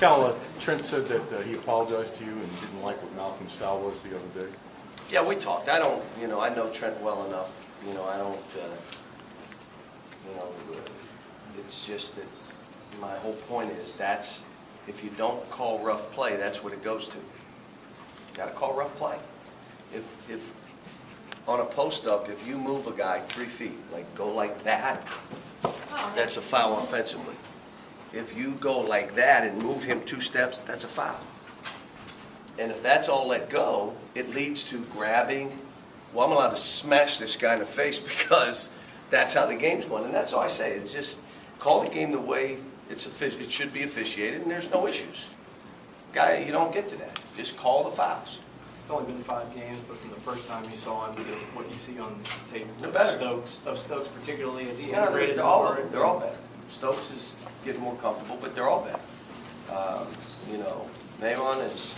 Cal, Trent said that he apologized to you and didn't like what Malcolm's foul was the other day. Yeah, we talked. I don't, I know Trent well enough. I don't, it's just that my whole point is if you don't call rough play, that's what it goes to. Got to call rough play. If on a post-up, if you move a guy 3 feet, like go like that, that's a foul offensively. If you go like that and move him 2 steps, that's a foul. And if that's all let go, it leads to grabbing. Well, I'm allowed to smash this guy in the face because that's how the game's going. And that's all I say. It's just call the game the way it should be officiated, and there's no issues. Guy, you don't get to that. Just call the fouls. It's only been 5 games, but from the first time you saw him to what you see on tape better. of Stokes particularly, has he Yeah, integrated they're all more? they're all better. Stokes is getting more comfortable, but they're all better. Nahon is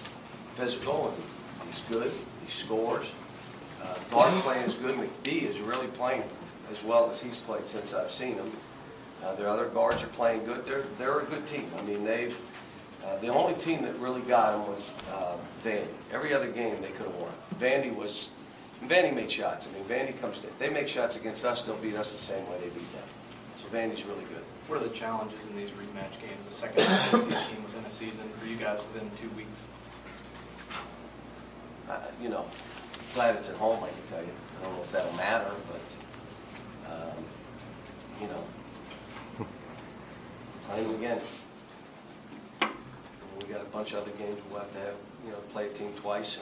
physical and he's good. He scores. Guard playing is good. McBee is really playing as well as he's played since I've seen him. Their other guards are playing good. They're a good team. I mean, the only team that really got them was Vandy. Every other game they could have won. Vandy made shots. I mean, Vandy they make shots against us, they'll beat us the same way they beat them. So Vandy's really good. What are the challenges in these rematch games? The second team within a season for you guys within 2 weeks. Glad it's at home, I can tell you. I don't know if that'll matter, but playing them again. We got a bunch of other games we'll have to have, play a team twice,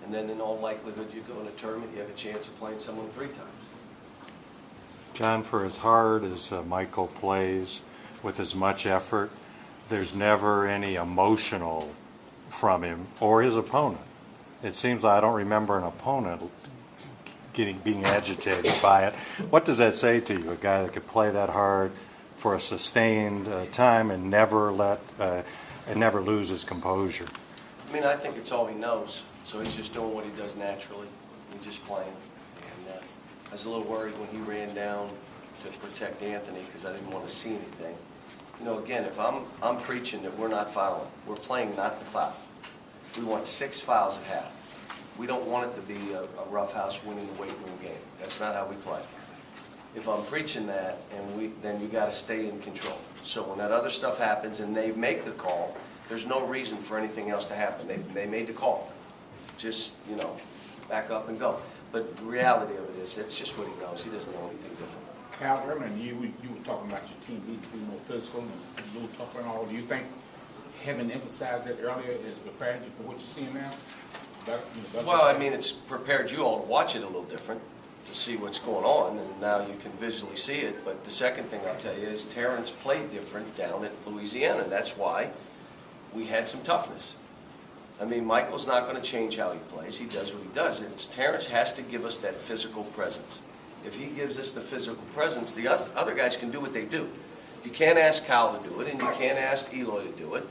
and then in all likelihood you go in a tournament, you have a chance of playing someone 3 times. John, for as hard as Michael plays, with as much effort, there's never any emotional from him or his opponent. It seems like I don't remember an opponent being agitated by it. What does that say to you, a guy that could play that hard for a sustained time and never lose his composure? I mean, I think it's all he knows, so he's just doing what he does naturally. He's just playing. And I was a little worried when he ran down to protect Anthony because I didn't want to see anything. Again, if I'm preaching that we're not fouling, we're playing not to foul. We want 6 fouls at half. We don't want it to be a roughhouse winning the weight room game. That's not how we play. If I'm preaching that, then you got to stay in control. So when that other stuff happens and they make the call, there's no reason for anything else to happen. They made the call. Just, back up and go. But the reality of it is, it's just what he knows. He doesn't know anything different. Cal, earlier you were talking about your team needs to be more physical and a little tougher and all. Do you think having emphasized that earlier is preparing you for what you're seeing now? Well, I mean, it's prepared you all to watch it a little different, to see what's going on, and now you can visually see it. But the second thing I'll tell you is Terrence played different down at Louisiana, and that's why we had some toughness. I mean, Michael's not going to change how he plays. He does what he does. Terrence has to give us that physical presence. If he gives us the physical presence, the other guys can do what they do. You can't ask Cal to do it, and you can't ask Eloy to do it,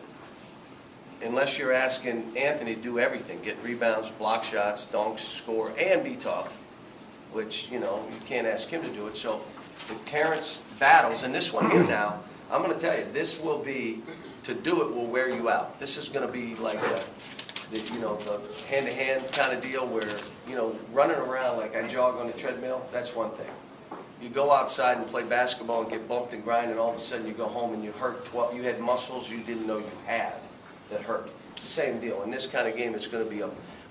unless you're asking Anthony to do everything, get rebounds, block shots, dunks, score, and be tough, which, you can't ask him to do it. So if Terrence battles, and this one here now, I'm going to tell you, this will be, to do it will wear you out. This is going to be like the hand-to-hand kind of deal where, running around like I jog on the treadmill, that's one thing. You go outside and play basketball and get bumped and grind, and all of a sudden you go home and you hurt 12. You had muscles you didn't know you had that hurt. It's the same deal. In this kind of game, it's going to be a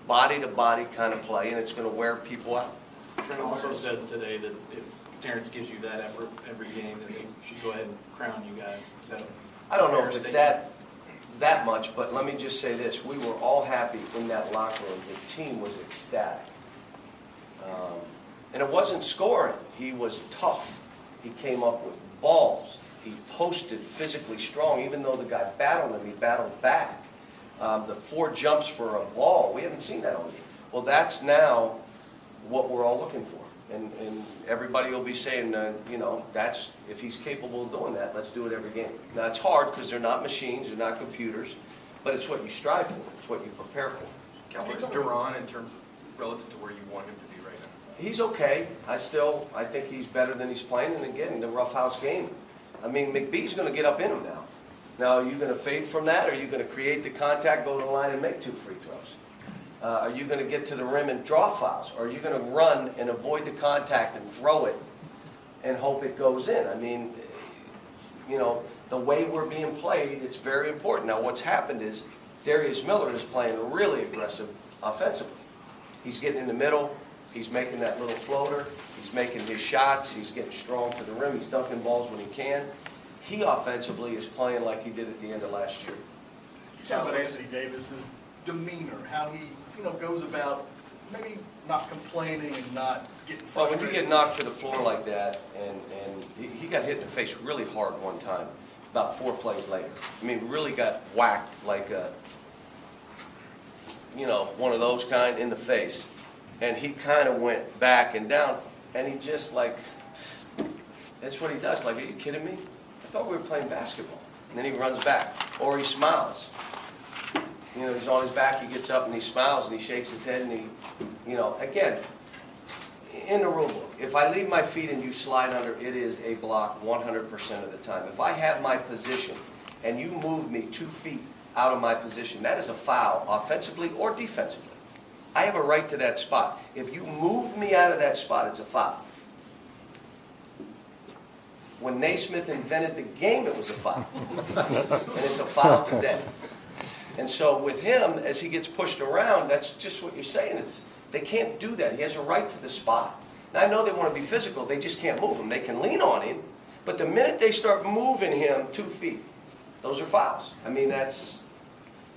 body-to-body kind of play, and it's going to wear people out. Trent also said today that if Terrence gives you that effort every game, then they should go ahead and crown you guys. Is that I don't know if it's that much, but let me just say this. We were all happy in that locker room. The team was ecstatic. And it wasn't scoring. He was tough. He came up with balls. He posted physically strong. Even though the guy battled him, he battled back. The 4 jumps for a ball, we haven't seen that all year. Well, that's now what we're all looking for. And everybody will be saying, that's, if he's capable of doing that, let's do it every game. Now, it's hard because they're not machines, they're not computers, but it's what you strive for. It's what you prepare for. Where's Duran in terms of relative to where you want him to be right now? He's okay. I think he's better than he's playing. And again, the roughhouse game. I mean, McBee's going to get up in him now. Now, are you gonna fade from that, or are you gonna create the contact, go to the line and make 2 free throws? Are you gonna get to the rim and draw fouls? Or are you gonna run and avoid the contact and throw it and hope it goes in? I mean, you know, the way we're being played, it's very important. Now, what's happened is Darius Miller is playing really aggressive offensively. He's getting in the middle, he's making that little floater, he's making his shots, he's getting strong to the rim, he's dunking balls when he can. He offensively is playing like he did at the end of last year. Talk about Anthony Davis's demeanor, how he, goes about maybe not complaining and not getting Well, frustrated. when you get knocked to the floor like that, and he got hit in the face really hard one time, about 4 plays later. I mean, really got whacked like one of those kind in the face. And he kind of went back and down, and he just that's what he does. Like, are you kidding me? I thought we were playing basketball. And then he runs back, or he smiles. He's on his back, he gets up and he smiles and he shakes his head and he, again, in the rule book, if I leave my feet and you slide under, it is a block 100% of the time. If I have my position and you move me 2 feet out of my position, that is a foul, offensively or defensively. I have a right to that spot. If you move me out of that spot, it's a foul. When Naismith invented the game, it was a foul. And it's a foul today. And so with him, as he gets pushed around, that's just what you're saying. They can't do that. He has a right to the spot. Now, I know they want to be physical. They just can't move him. They can lean on him. But the minute they start moving him 2 feet, those are fouls. I mean,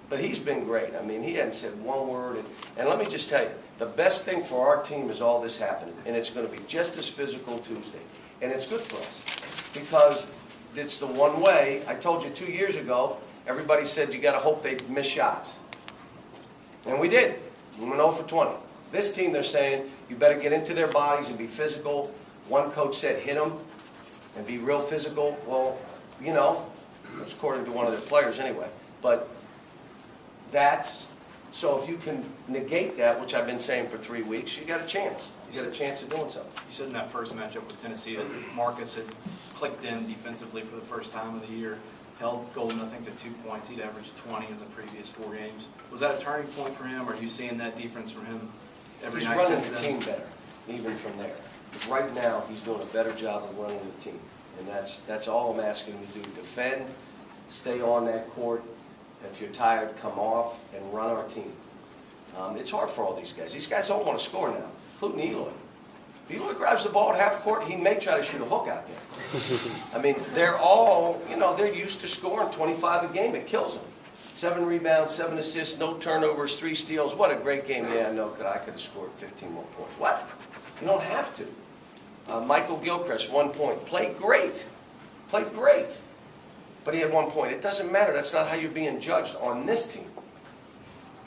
but he's been great. I mean, he hadn't said one word. And let me just tell you, the best thing for our team is all this happening. And it's going to be just as physical Tuesday. And it's good for us because it's the one way. I told you 2 years ago, everybody said you got to hope they miss shots. And we did. We went 0 for 20. This team, they're saying, you better get into their bodies and be physical. One coach said hit them and be real physical. Well, it's according to one of their players anyway. But so if you can negate that, which I've been saying for 3 weeks, you got a chance. You got a chance of doing something. You said in that first matchup with Tennessee that Marcus had clicked in defensively for the first time of the year, held Golden, I think, to 2 points. He'd averaged 20 in the previous 4 games. Was that a turning point for him, or are you seeing that difference from him every He's night running since the then? team better, even from there. But right now, he's doing a better job of running the team. And that's all I'm asking him to do. Defend, stay on that court. If you're tired, come off and run our team. It's hard for all these guys. These guys don't want to score now, including Eloy. If Eloy grabs the ball at half court, he may try to shoot a hook out there. I mean, they're all, they're used to scoring 25 a game. It kills them. 7 rebounds, 7 assists, no turnovers, 3 steals. What a great game. Yeah, I know I could have scored 15 more points. What? You don't have to. Michael Gilchrist, 1 point. Played great. Played great. But he had 1 point. It doesn't matter. That's not how you're being judged on this team.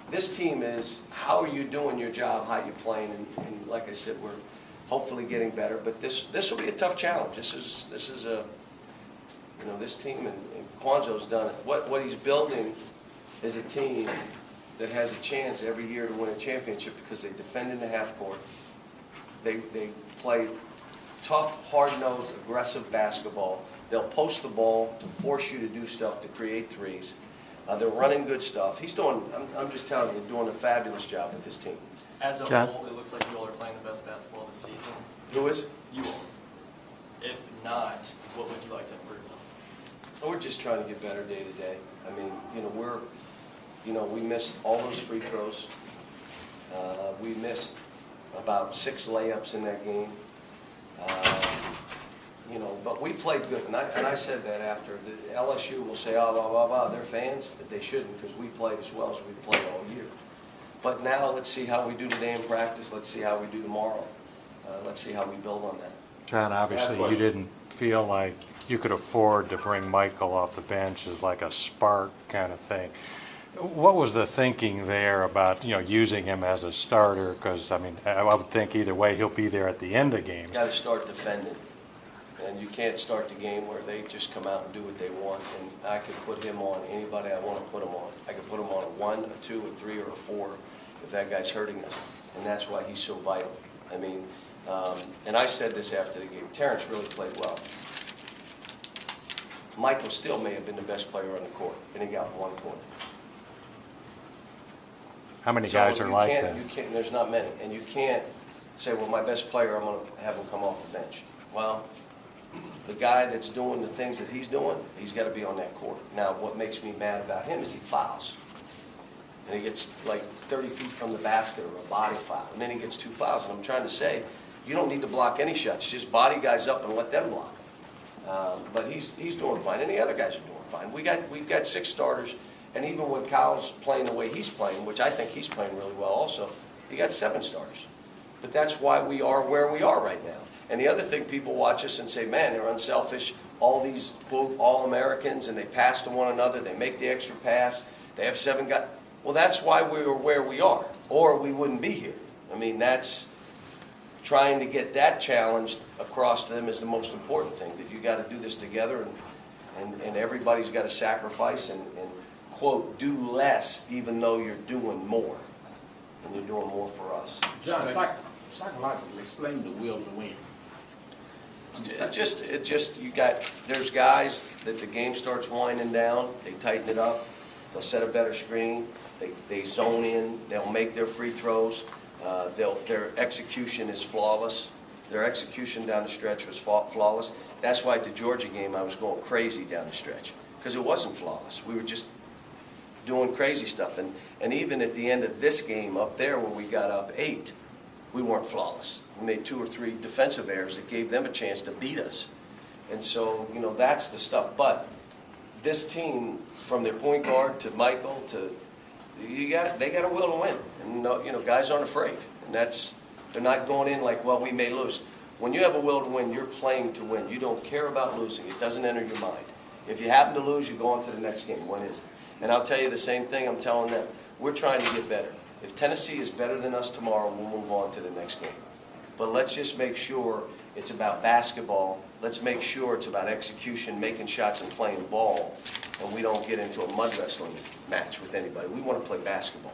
This team is how are you doing your job, how you playing, and like I said, we're hopefully getting better. But this will be a tough challenge. This is a this team and Quanzo's done it. What he's building is a team that has a chance every year to win a championship because they defend in the half court. They play tough, hard-nosed, aggressive basketball. They'll post the ball to force you to do stuff to create threes. They're running good stuff. He's doing, I'm just telling you, doing a fabulous job with his team. As a John? whole, it looks like you all are playing the best basketball this season. Who is? You all. If not, what would you like to improve on? We're just trying to get better day to day. I mean, we missed all those free throws. We missed about 6 layups in that game. But we played good, and I said that after. The LSU will say, oh, blah, blah, blah, they're fans, but they shouldn't because we played as well as we played all year. But now let's see how we do today in practice. Let's see how we do tomorrow. Let's see how we build on that. John, obviously you didn't feel like you could afford to bring Michael off the bench as like a spark kind of thing. What was the thinking there about, using him as a starter? Because, I would think either way he'll be there at the end of games. Got to start defending. And you can't start the game where they just come out and do what they want. And I can put him on anybody I want to put him on. I can put him on a 1, a 2, a 3, or a 4 if that guy's hurting us. And that's why he's so vital. I mean, and I said this after the game. Terrence really played well. Michael still may have been the best player on the court, and he got 1 point. How many So guys are you like can't- that? You can't, there's not many, and you can't say, well, my best player, I'm gonna have him come off the bench. Well, the guy that's doing the things that he's doing, he's gotta be on that court. Now, what makes me mad about him is he fouls. And he gets like 30 feet from the basket or a body foul, and then he gets 2 fouls. And I'm trying to say, you don't need to block any shots, just body guys up and let them block. But he's doing fine, and the other guys are doing fine. We've got 6 starters, and even when Kyle's playing the way he's playing, which I think he's playing really well also, he got 7 starters. But that's why we are where we are right now. And the other thing, people watch us and say, man, they're unselfish, all these, quote, all-Americans, and they pass to one another, they make the extra pass, they have 7 guys. Well, that's why we are where we are, or we wouldn't be here. I mean, that's trying to get that challenged across to them is the most important thing, that you got to do this together, and everybody's got to sacrifice and, quote, do less even though you're doing more, and you're doing more for us. John, psychologically, explain the will to win. It just, there's guys that the game starts winding down, they tighten it up, they'll set a better screen, they zone in, they'll make their free throws, their execution is flawless. Their execution down the stretch was flawless. That's why at the Georgia game I was going crazy down the stretch, because it wasn't flawless. We were just doing crazy stuff. And even at the end of this game up there when we got up 8, we weren't flawless. We made 2 or 3 defensive errors that gave them a chance to beat us. And so, you know, that's the stuff. But this team, from their point guard to Michael to, they got a will to win. And, you know, guys aren't afraid. And they're not going in like, well, we may lose. When you have a will to win, you're playing to win. You don't care about losing. It doesn't enter your mind. If you happen to lose, you go on to the next game. When is it? And I'll tell you the same thing I'm telling them. We're trying to get better. If Tennessee is better than us tomorrow, we'll move on to the next game. But let's just make sure it's about basketball. Let's make sure it's about execution, making shots and playing ball, and we don't get into a mud wrestling match with anybody. We want to play basketball.